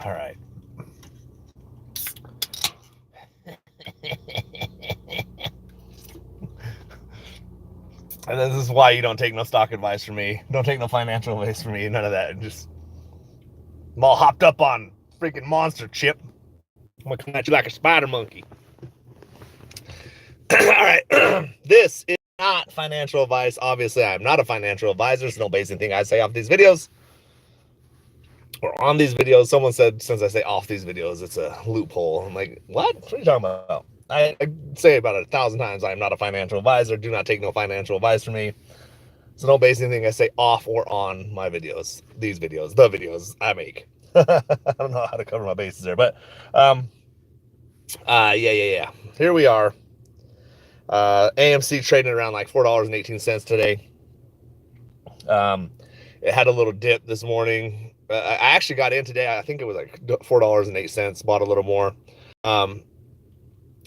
All right. And this is why you don't take no stock advice from me. Don't take no financial advice from me. None of that. Just I'm all hopped up on freaking monster chip. I'm gonna come at you like a spider monkey. All right. This is not financial advice. Obviously, I'm not a financial advisor. There's no base anything I say off these videos or on these videos. Someone said since I say off these videos, it's a loophole. I'm like, what are you talking about? I say about it 1,000 times. I am not a financial advisor. Do not take no financial advice from me. So don't base anything I say off or on my videos. These videos, the videos I make. I don't know how to cover my bases there, but yeah. Here we are. AMC trading around like $4.18 today. It had a little dip this morning. I actually got in today. I think it was like $4.08. Bought a little more.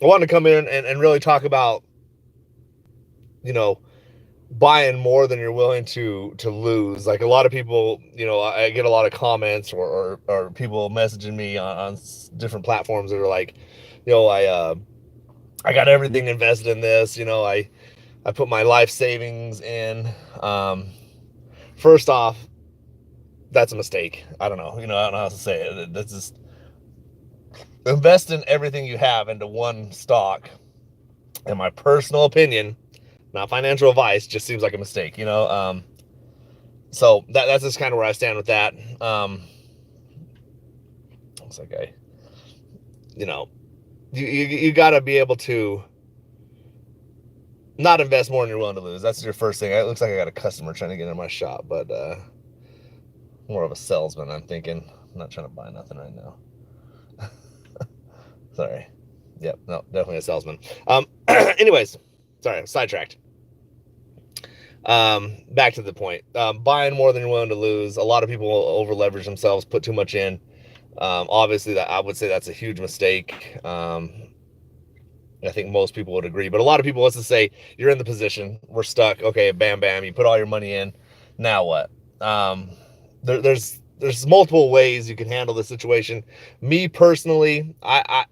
I wanted to come in and really talk about, you know, buying more than you're willing to lose. Like a lot of people, I get a lot of comments or people messaging me on different platforms that are like, I got everything invested in this. I put my life savings in. First off, that's a mistake. I don't know. I don't know how to say it. That's just invest in everything you have into one stock. In my personal opinion, not financial advice, just seems like a mistake. So that's just kind of where I stand with that. It's like you got to be able to not invest more than you're willing to lose. That's your first thing. It looks like I got a customer trying to get in my shop, but more of a salesman, I'm thinking. I'm not trying to buy nothing right now. Sorry. Yep, no, definitely a salesman. Anyways, sorry, I'm sidetracked. Back to the point. Buying more than you're willing to lose. A lot of people over leverage themselves, put too much in. Obviously, that I would say that's a huge mistake. I think most people would agree, but a lot of people, let's just say you're in the position, we're stuck. Okay, bam, bam, you put all your money in. Now what? There's multiple ways you can handle the situation. Me personally, I've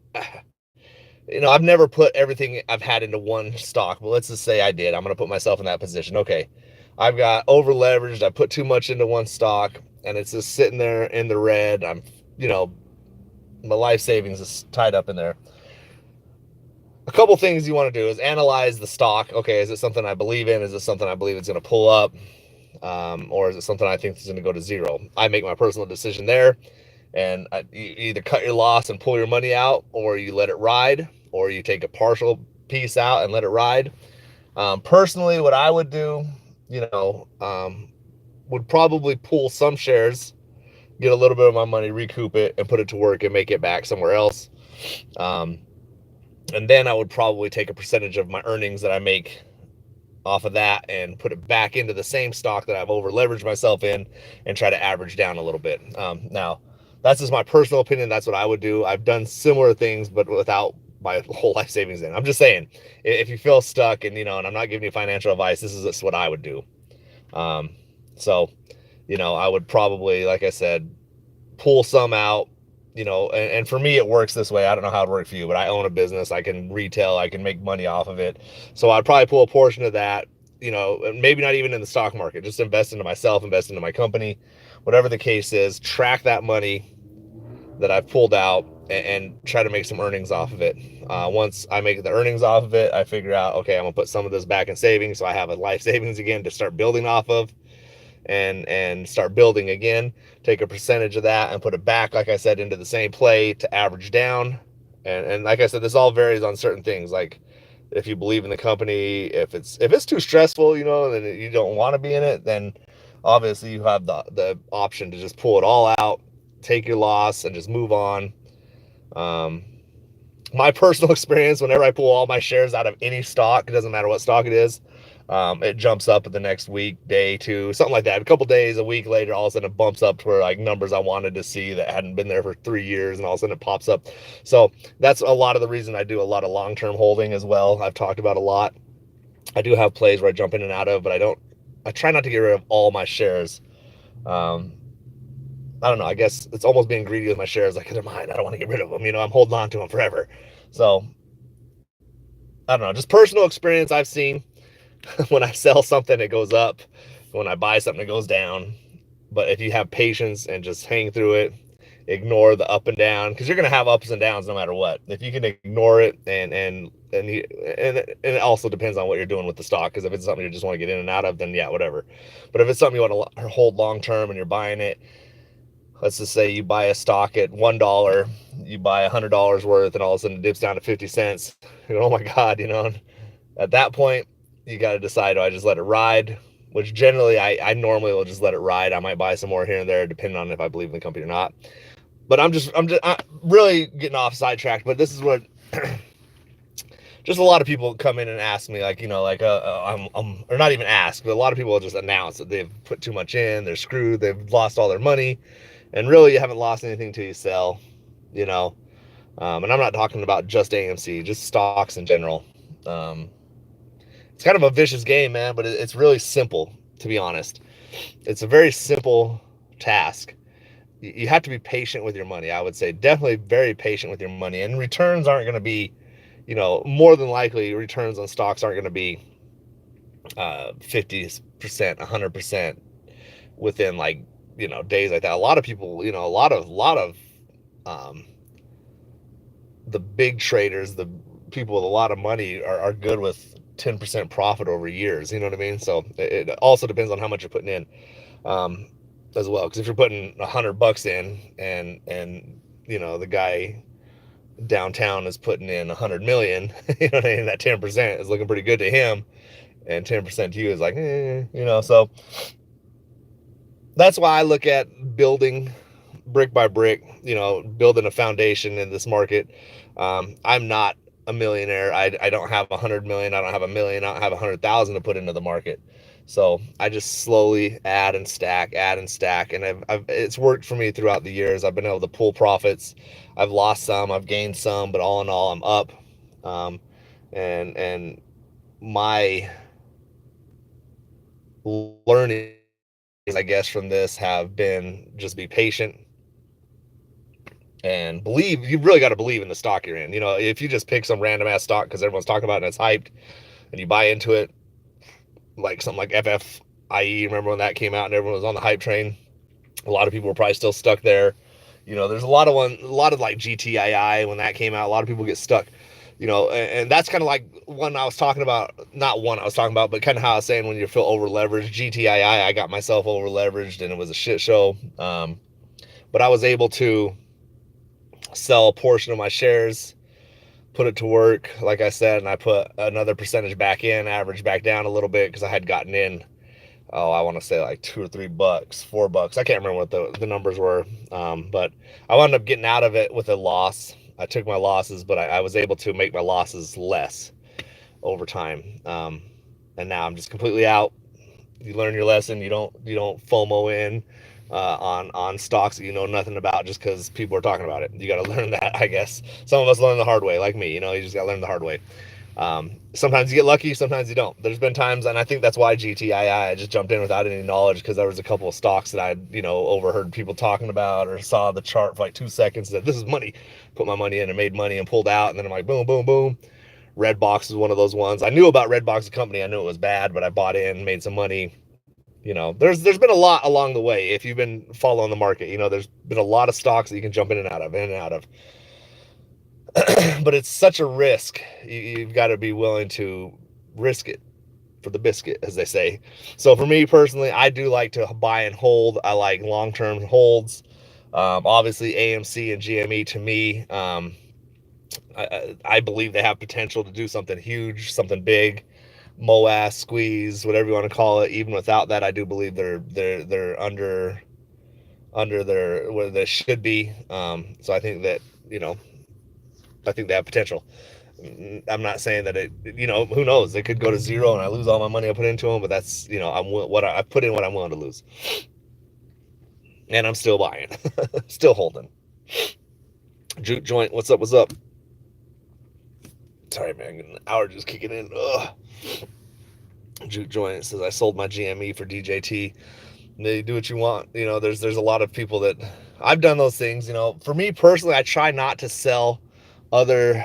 never put everything I've had into one stock, but let's just say I did. I'm going to put myself in that position. Okay, I've got over leveraged. I put too much into one stock, and it's just sitting there in the red. My life savings is tied up in there. A couple things you want to do is analyze the stock. Okay, is it something I believe in? Is it something I believe it's going to pull up? Or is it something I think is going to go to zero? I make my personal decision there, and you either cut your loss and pull your money out, or you let it ride, or you take a partial piece out and let it ride. Personally, what I would do, would probably pull some shares, get a little bit of my money, recoup it, and put it to work and make it back somewhere else. And then I would probably take a percentage of my earnings that I make off of that and put it back into the same stock that I've over leveraged myself in and try to average down a little bit. Now, that's just my personal opinion. That's what I would do. I've done similar things, but without my whole life savings in. I'm just saying, if you feel stuck and I'm not giving you financial advice, this is just what I would do. So, I would probably, like I said, pull some out, and for me, it works this way. I don't know how it works for you, but I own a business. I can retail. I can make money off of it. So I'd probably pull a portion of that, maybe not even in the stock market, just invest into myself, invest into my company, whatever the case is, track that money that I've pulled out and try to make some earnings off of it. Once I make the earnings off of it, I figure out, okay, I'm gonna put some of this back in savings. So I have a life savings again to start building off of. And start building again, take a percentage of that and put it back, like I said, into the same play to average down. And like I said, this all varies on certain things. Like if you believe in the company, if it's too stressful, then you don't want to be in it, then obviously you have the option to just pull it all out, take your loss, and just move on. My personal experience, whenever I pull all my shares out of any stock, it doesn't matter what stock it is, it jumps up at the next week, day, two, something like that. A couple days, a week later, all of a sudden it bumps up to where like numbers I wanted to see that hadn't been there for 3 years, and all of a sudden it pops up. So that's a lot of the reason I do a lot of long-term holding as well. I've talked about a lot. I do have plays where I jump in and out of, but I try not to get rid of all my shares. I don't know, I guess it's almost being greedy with my shares. Like, they're mine, I don't want to get rid of them, I'm holding on to them forever. So I don't know, just personal experience I've seen. When I sell something, it goes up. When I buy something, it goes down. But if you have patience and just hang through it, ignore the up and down, because you're going to have ups and downs no matter what. If you can ignore it, and it also depends on what you're doing with the stock, because if it's something you just want to get in and out of, then yeah, whatever. But if it's something you want to hold long term and you're buying it, let's just say you buy a stock at $1, you buy $100 worth, and all of a sudden it dips down to 50 cents. Oh my God, at that point, you got to decide, do I just let it ride? Which generally, I normally will just let it ride. I might buy some more here and there, depending on if I believe in the company or not. But I'm really getting off sidetracked. But this is what just a lot of people come in and ask me, like, or not even ask, but a lot of people will just announce that they've put too much in, they're screwed, they've lost all their money, and really you haven't lost anything till you sell, you know. And I'm not talking about just AMC, just stocks in general. It's kind of a vicious game, man, but it's really simple, to be honest. It's a very simple task. You have to be patient with your money, I would say. Definitely very patient with your money. And returns aren't going to be, more than likely, returns on stocks aren't going to be 50%, 100% within, like, days like that. A lot of people, a lot of um, the big traders, the people with a lot of money are good with 10% profit over years. You know what I mean? So it also depends on how much you're putting in, as well. Because if you're putting $100 in, and the guy downtown is putting in 100 million, you know what I mean? That 10% is looking pretty good to him, and 10% to you is like, So that's why I look at building brick by brick, building a foundation in this market. I'm not a millionaire. I don't have 100 million. I don't have a million. I don't have 100,000 to put into the market. So I just slowly add and stack, and it's worked for me throughout the years. I've been able to pull profits. I've lost some, I've gained some, but all in all, I'm up. And my learning, I guess, from this have been just be patient and believe. You really got to believe in the stock you're in. If you just pick some random ass stock because everyone's talking about it and it's hyped, and you buy into it, like something like FFIE, remember when that came out and everyone was on the hype train? A lot of people were probably still stuck there. There's a lot of like GTII, when that came out, a lot of people get stuck. And that's kind of like one I was talking about, not one I was talking about, but kind of how I was saying, when you feel over leveraged, GTII, I got myself over leveraged and it was a shit show. But I was able to sell a portion of my shares, put it to work, like I said, and I put another percentage back in, average back down a little bit, because I had gotten in, I want to say like $2 or $3, $4. I can't remember what the numbers were. But I wound up getting out of it with a loss. I took my losses, but I was able to make my losses less over time. And now I'm just completely out. You learn your lesson. You don't FOMO in on stocks that you know nothing about just because people are talking about it. You got to learn that, I guess. Some of us learn the hard way, like me. You just got to learn the hard way. Sometimes you get lucky, sometimes you don't. There's been times, and I think that's why GTII, I just jumped in without any knowledge, because there was a couple of stocks that I overheard people talking about, or saw the chart for like 2 seconds, that this is money, put my money in and made money and pulled out, and then I'm like, boom, boom, boom. Redbox is one of those ones. I knew about Redbox, the company. I knew it was bad, but I bought in, made some money. There's been a lot along the way. If you've been following the market, there's been a lot of stocks that you can jump in and out of. But it's such a risk. You've got to be willing to risk it for the biscuit, as they say. So for me personally, I do like to buy and hold. I like long-term holds. Obviously, AMC and GME, to me, I believe they have potential to do something huge, something big. MOAS, squeeze, whatever you want to call it. Even without that, I do believe they're under their where they should be. So I think that I think they have potential. I'm not saying that who knows? They could go to zero and I lose all my money I put into them, but that's, I put in what I'm willing to lose. And I'm still buying, still holding. Juke joint, what's up? Sorry, man, an allergies kicking in. Ugh. Juke joint says, I sold my GME for DJT. You do what you want. There's a lot of people that I've done those things. For me personally, I try not to sell other.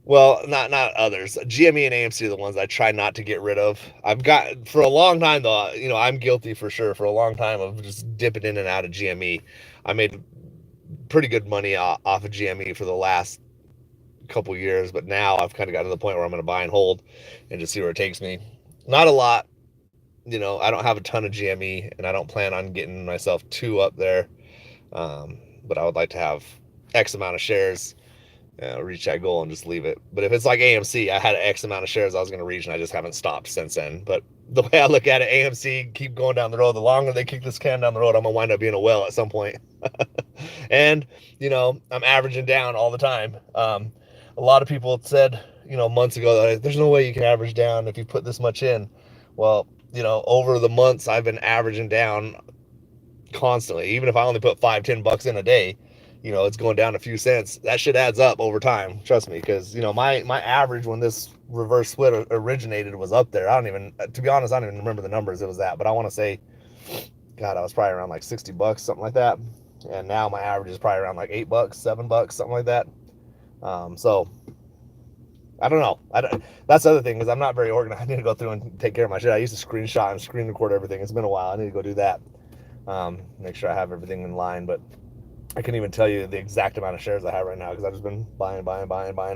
Well, not others. GME and AMC are the ones I try not to get rid of. I've got for a long time though. I'm guilty for sure. For a long time of just dipping in and out of GME. I made pretty good money off of GME for the last couple years, but now I've kind of got to the point where I'm going to buy and hold and just see where it takes me. Not a lot. I don't have a ton of GME, and I don't plan on getting myself too up there. But I would like to have X amount of shares, reach that goal and just leave it. But if it's like AMC, I had X amount of shares I was going to reach, and I just haven't stopped since then. But the way I look at it, AMC keep going down the road. The longer they kick this can down the road, I'm gonna wind up being a whale at some point. And I'm averaging down all the time. A lot of people said months ago that there's no way you can average down if you put this much in. Well, over the months I've been averaging down constantly. Even if I only put $5-10 in a day, it's going down a few cents. That shit adds up over time. Trust me, because my average when this reverse split originated was up there. To be honest, I don't even remember the numbers it was at, but I want to say, God, I was probably around like $60, something like that. And now my average is probably around like $8, $7, something like that. So I don't know. That's the other thing is I'm not very organized. I need to go through and take care of my shit. I used to screenshot and screen record everything. It's been a while. I need to go do that. Make sure I have everything in line. But I couldn't even tell you the exact amount of shares I have right now because I've just been buying,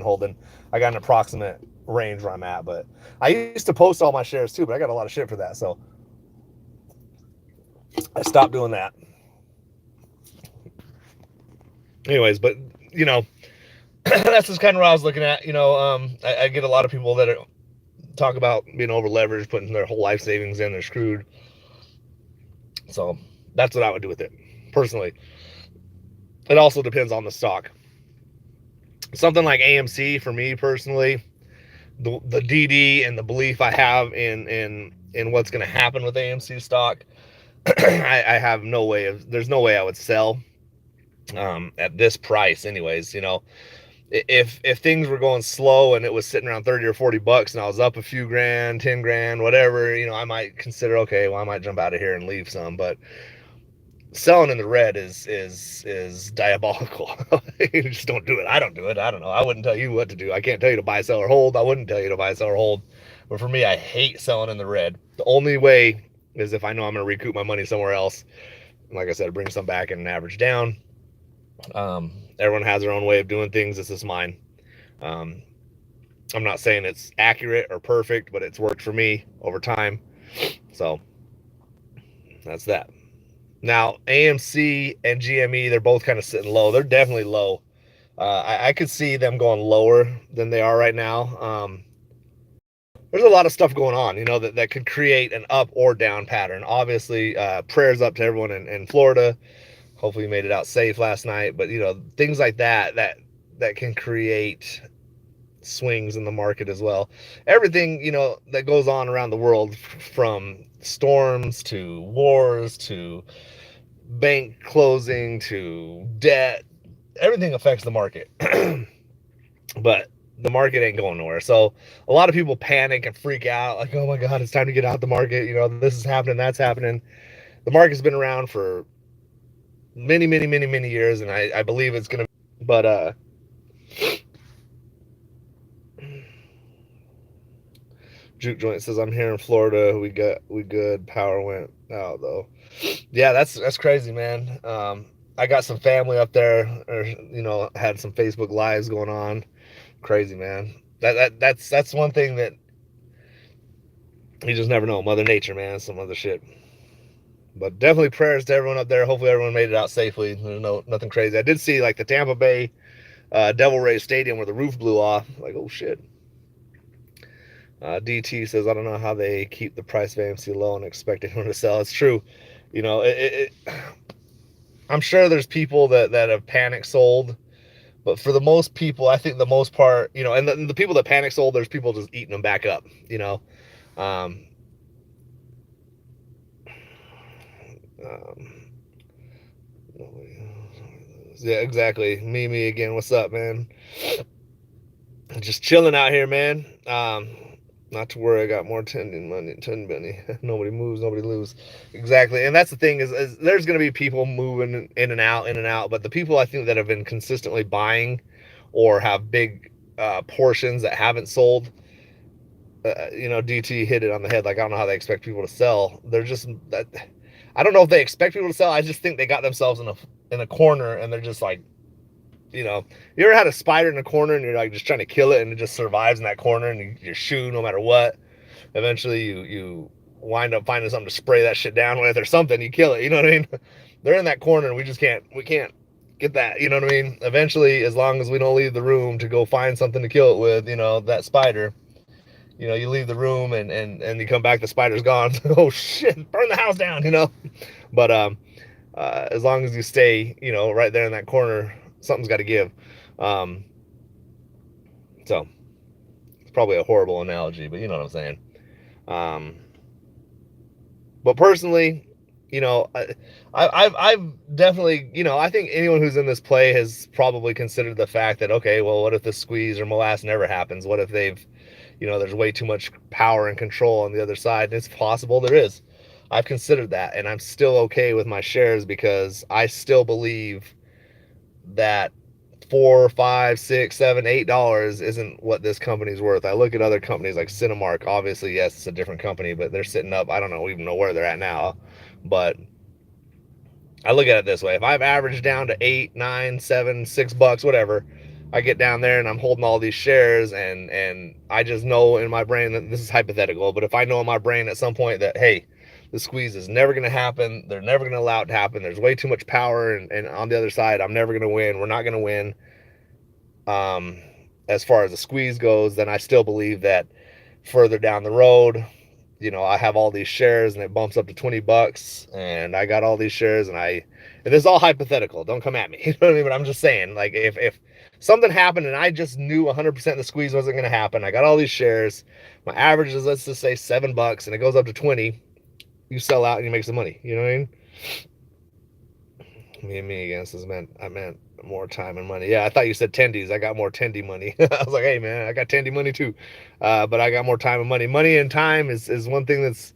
holding. I got an approximate range where I'm at. But I used to post all my shares too, but I got a lot of shit for that. So I stopped doing that. Anyways, but that's just kind of what I was looking at. I get a lot of people that talk about being over leveraged, putting their whole life savings in, they're screwed. So that's what I would do with it personally. It also depends on the stock. Something like AMC for me personally, the DD and the belief I have in what's going to happen with AMC stock, I have no way of. There's no way I would sell at this price, anyways. If things were going slow and it was sitting around 30 or 40 bucks and I was up a few grand, 10 grand, whatever, I might consider, okay, well, I might jump out of here and leave some. But selling in the red is diabolical. You just don't do it. I don't do it. I don't know. I wouldn't tell you what to do. I can't tell you to buy, sell, or hold. I wouldn't tell you to buy, sell, or hold. But for me, I hate selling in the red. The only way is if I know I'm going to recoup my money somewhere else. Like I said, bring some back and average down. Everyone has their own way of doing things. This is mine. I'm not saying it's accurate or perfect, but it's worked for me over time. So that's that. Now, AMC and GME, they're both kind of sitting low. They're definitely low. I could see them going lower than they are right now. There's a lot of stuff going on, that could create an up or down pattern. Obviously, prayers up to everyone in Florida. Hopefully you made it out safe last night. But, things like that can create swings in the market as well. Everything, that goes on around the world, from storms to wars to bank closing to debt, everything affects the market. But the market ain't going nowhere. So a lot of people panic and freak out like, oh my God, it's time to get out the market. This is happening, that's happening. The market's been around for many, many, many, many years, and I believe it's going to, but, Juke Joint says, I'm here in Florida. We good. Power went out though. Yeah, that's crazy, man. I got some family up there, or had some Facebook lives going on. Crazy, man. That's one thing that you just never know. Mother Nature, man, some other shit. But definitely prayers to everyone up there. Hopefully everyone made it out safely. There's nothing crazy. I did see like the Tampa Bay Devil Rays Stadium where the roof blew off. Like, oh shit. DT says, I don't know how they keep the price of AMC low and expect anyone to sell. It's true. I'm sure there's people that have panic sold, but for the most people, I think the most part, and the people that panic sold, there's people just eating them back up, yeah, exactly. Me again. What's up, man? Just chilling out here, man. Not to worry, I got more tendon money. Nobody moves, nobody lose. Exactly, and that's the thing is there's going to be people moving in and out, in and out. But the people I think that have been consistently buying, or have big portions that haven't sold, DT hit it on the head. Like, I don't know how they expect people to sell. They're just that. I don't know if they expect people to sell. I just think they got themselves in a corner, and they're just like, you ever had a spider in a corner and you're like just trying to kill it, and it just survives in that corner, and you shoo no matter what. Eventually, you wind up finding something to spray that shit down with or something. You kill it. You know what I mean? They're in that corner, and we can't get that. You know what I mean? Eventually, as long as we don't leave the room to go find something to kill it with, that spider. You leave the room, and you come back, the spider's gone. Oh shit! Burn the house down. But as long as you stay, right there in that corner, something's got to give. Um, so it's probably a horrible analogy, but you know what I'm saying. Um, but personally, I've definitely, I think anyone who's in this play has probably considered the fact that, okay, well, what if the squeeze or molasses never happens? What if there's way too much power and control on the other side? And it's possible there is. I've considered that, and I'm still okay with my shares because I still believe that $4, $5, $6, $7, $8 isn't what this company's worth. I look at other companies like Cinemark. Obviously, yes, it's a different company, but they're sitting up. I don't even know where they're at now, but I look at it this way: if I've averaged down to 8, 9, 7, $6, whatever, I get down there and I'm holding all these shares, and I just know in my brain that this is hypothetical, but if I know in my brain at some point that, hey, the squeeze is never going to happen, they're never going to allow it to happen, there's way too much power, and on the other side, I'm never going to win, we're not going to win, as far as the squeeze goes, then I still believe that further down the road, I have all these shares and it bumps up to $20 and I got all these shares, and this is all hypothetical. Don't come at me. You know what I mean? But I'm just saying, like, if something happened and I just knew 100% the squeeze wasn't going to happen, I got all these shares, my average is, let's just say $7, and it goes up to 20, you sell out and you make some money. You know what I mean? Me against this I meant more time and money. Yeah, I thought you said tendies. I got more tendy money. I was like, hey man, I got tendy money too, but I got more time and money. Money and time is one thing that's,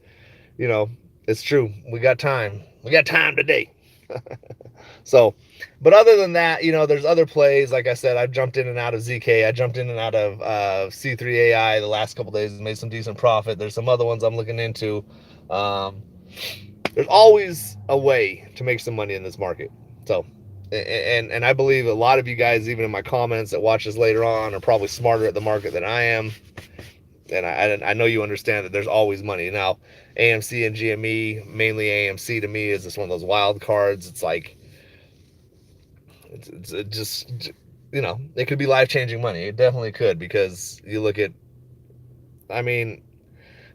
it's true. We got time. We got time today. So, but other than that, there's other plays. Like I said, I've jumped in and out of ZK. I jumped in and out of C3AI the last couple days and made some decent profit. There's some other ones I'm looking into. There's always a way to make some money in this market. So, and I believe a lot of you guys, even in my comments that watch this later on, are probably smarter at the market than I am. And I know you understand that there's always money. Now, AMC and GME, mainly AMC to me, is just one of those wild cards. It's like, it just, it could be life-changing money. It definitely could, because you look at, I mean,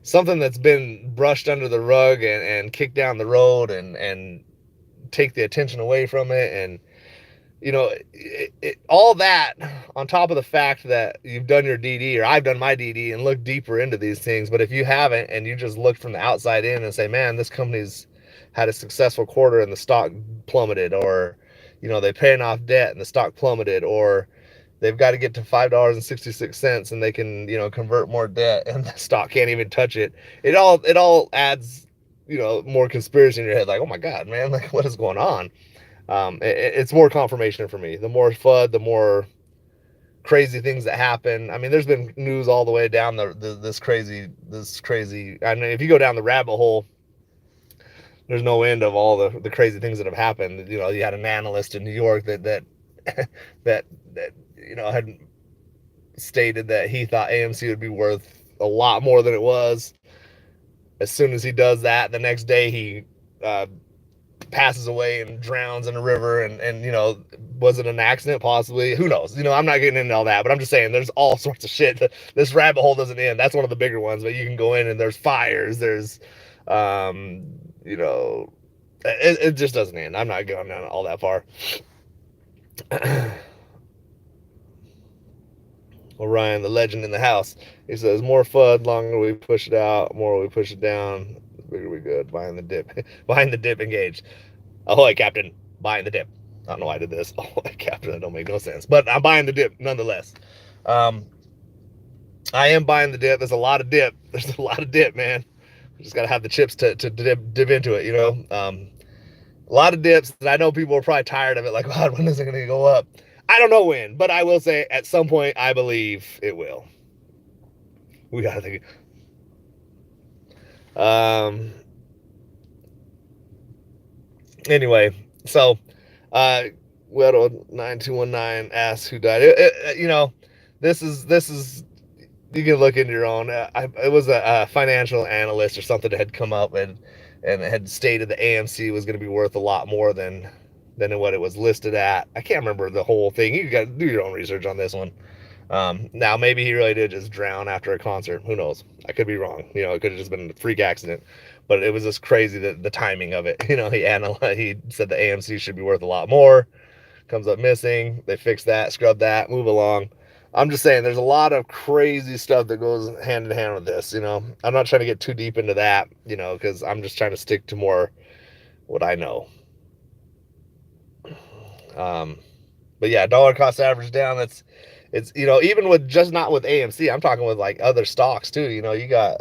something that's been brushed under the rug and kicked down the road and take the attention away from it, and all that on top of the fact that you've done your DD, or I've done my DD, and looked deeper into these things. But if you haven't, and you just look from the outside in and say, man, this company's had a successful quarter and the stock plummeted, or they're paying off debt and the stock plummeted, or they've got to get to $5.66 and they can convert more debt and the stock can't even touch it. It all adds more conspiracy in your head, like, oh my god, man, like, what is going on? It's more confirmation for me. The more FUD, the more crazy things that happen. I mean, there's been news all the way down this crazy. I mean, if you go down the rabbit hole, there's no end of all the crazy things that have happened. You had an analyst in New York that that had stated that he thought AMC would be worth a lot more than it was. As soon as he does that, the next day he passes away and drowns in a river, and was it an accident? Possibly. Who knows? I'm not getting into all that, but I'm just saying there's all sorts of shit. This rabbit hole doesn't end. That's one of the bigger ones, but you can go in and there's fires, there's it just doesn't end. I'm not going down all that far. Orion, the legend in the house, he says, more FUD, longer we push it out, more we push it down, the bigger we good. Buying the dip. Buying the dip engaged. Ahoy, Captain. Buying the dip. I don't know why I did this. Ahoy, Captain. That don't make no sense. But I'm buying the dip nonetheless. I am buying the dip. There's a lot of dip. There's a lot of dip, man. Just got to have the chips to dip into it, you know. A lot of dips, and I know people are probably tired of it. Like, God, when is it going to go up? I don't know when, but I will say at some point I believe it will. We got to think. Anyway, so Weddle 9219 asks who died. You know, this is you can look into your own. It was a financial analyst or something that had come up and had stated the AMC was going to be worth a lot more than what it was listed at. I can't remember the whole thing. You got to do your own research on this one. Now maybe he really did just drown after a concert. Who knows? I could be wrong. You know, it could have just been a freak accident. But it was just crazy the timing of it. You know, he said the AMC should be worth a lot more. Comes up missing. They fix that, scrub that, move along. I'm just saying there's a lot of crazy stuff that goes hand in hand with this, you know. I'm not trying to get too deep into that, you know, because I'm just trying to stick to more what I know. But yeah, dollar cost average down. It's you know, even with just not with AMC, I'm talking with like other stocks too. You know, you got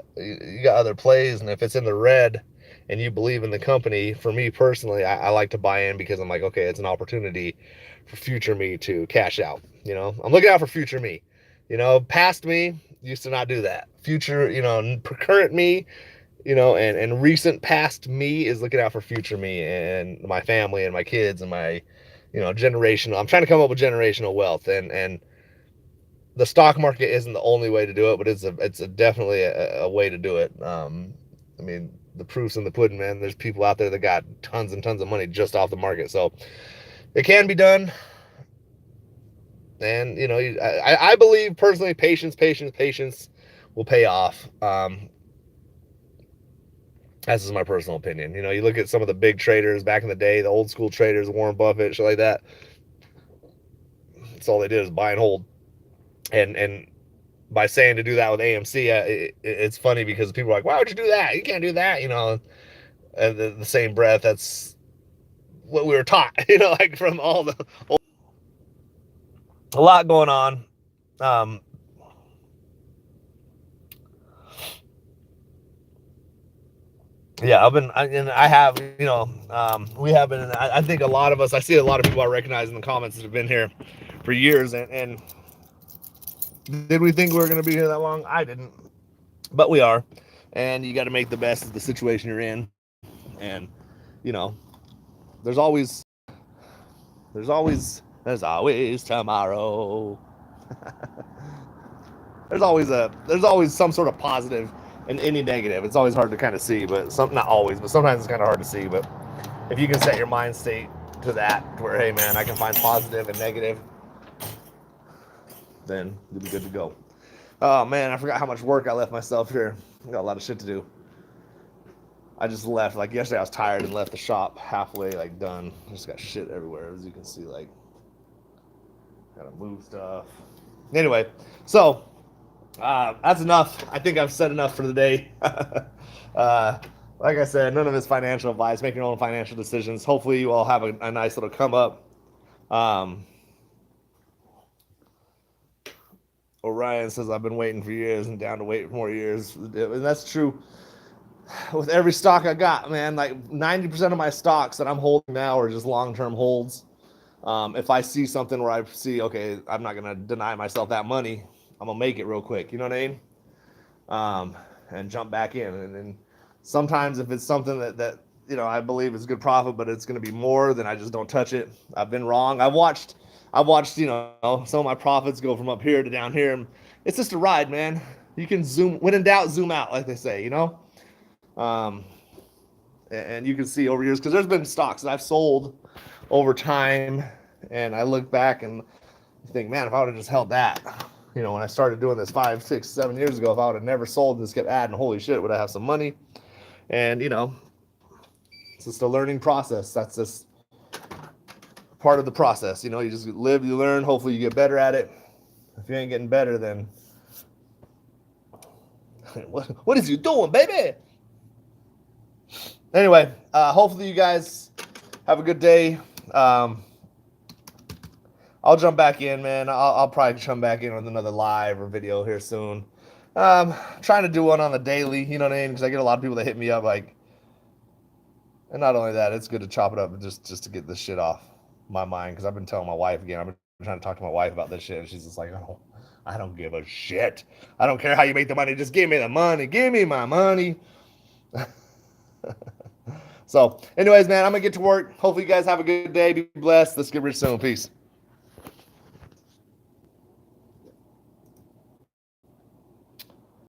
other plays, and if it's in the red and you believe in the company, for me personally, I like to buy in because I'm like, okay, it's an opportunity for future me to cash out. You know, I'm looking out for future me. You know, past me used to not do that. Future, you know, current me, you know, and recent past me is looking out for future me and my family and my kids and my, you know, generational. I'm trying to come up with generational wealth, and the stock market isn't the only way to do it, but it's definitely a way to do it. I mean, the proof's in the pudding, man. There's people out there that got tons and tons of money just off the market, so it can be done. And you know, I believe personally, patience will pay off. That's just my personal opinion. You know, you look at some of the big traders back in the day, the old school traders, Warren Buffett, shit like that. That's all they did is buy and hold. And by saying to do that with AMC, it's funny because people are like, "Why would you do that? You can't do that." You know, and the same breath, that's what we were taught. You know, like from all the a lot going on. Um, yeah, I have, you know, we have been. I think a lot of us. I see a lot of people I recognize in the comments that have been here for years, and did we think we were going to be here that long? I didn't, but we are, and you got to make the best of the situation you're in, and you know, there's always there's always tomorrow. There's always some sort of positive in any negative. It's always hard to kind of see, but not always, but sometimes it's kind of hard to see. But if you can set your mind state to that, where hey man, I can find positive and negative, then you'll be good to go. Oh man, I forgot how much work I left myself here. I got a lot of shit to do. I just left, like yesterday I was tired and left the shop halfway like done. I just got shit everywhere, as you can see, like gotta move stuff. Anyway, so that's enough. I think I've said enough for the day. Like I said, none of it's financial advice. Make your own financial decisions. Hopefully you all have a nice little come up. Orion says, I've been waiting for years and down to wait more years. And that's true with every stock I got, man. Like 90% of my stocks that I'm holding now are just long-term holds. If I see something where I see, okay, I'm not going to deny myself that money, I'm going to make it real quick. You know what I mean? And jump back in. And sometimes if it's something that you know, I believe is good profit, but it's going to be more, then I just don't touch it. I've been wrong. I've watched, you know, some of my profits go from up here to down here. It's just a ride, man. You can zoom, when in doubt, zoom out, like they say, you know? And you can see over years, because there's been stocks that I've sold over time, and I look back and think, man, if I would have just held that, you know, when I started doing this 5, 6, 7 years ago, if I would have never sold and just kept adding, holy shit, would I have some money? And, you know, it's just a learning process. That's just part of the process. You know, you just live, you learn, hopefully you get better at it. If you ain't getting better, then what is you doing, baby? Anyway, hopefully you guys have a good day. I'll jump back in, man. I'll probably come back in with another live or video here soon. Trying to do one on the daily, you know what I mean? Because I get a lot of people that hit me up like, and not only that, it's good to chop it up just to get this shit off my mind. Because I've been telling my wife again, I've been trying to talk to my wife about this shit, and she's just like, oh, I don't give a shit. I don't care how you make the money. Just give me the money. Give me my money. So, anyways, man, I'm gonna get to work. Hopefully, you guys have a good day. Be blessed. Let's get rich soon. Peace.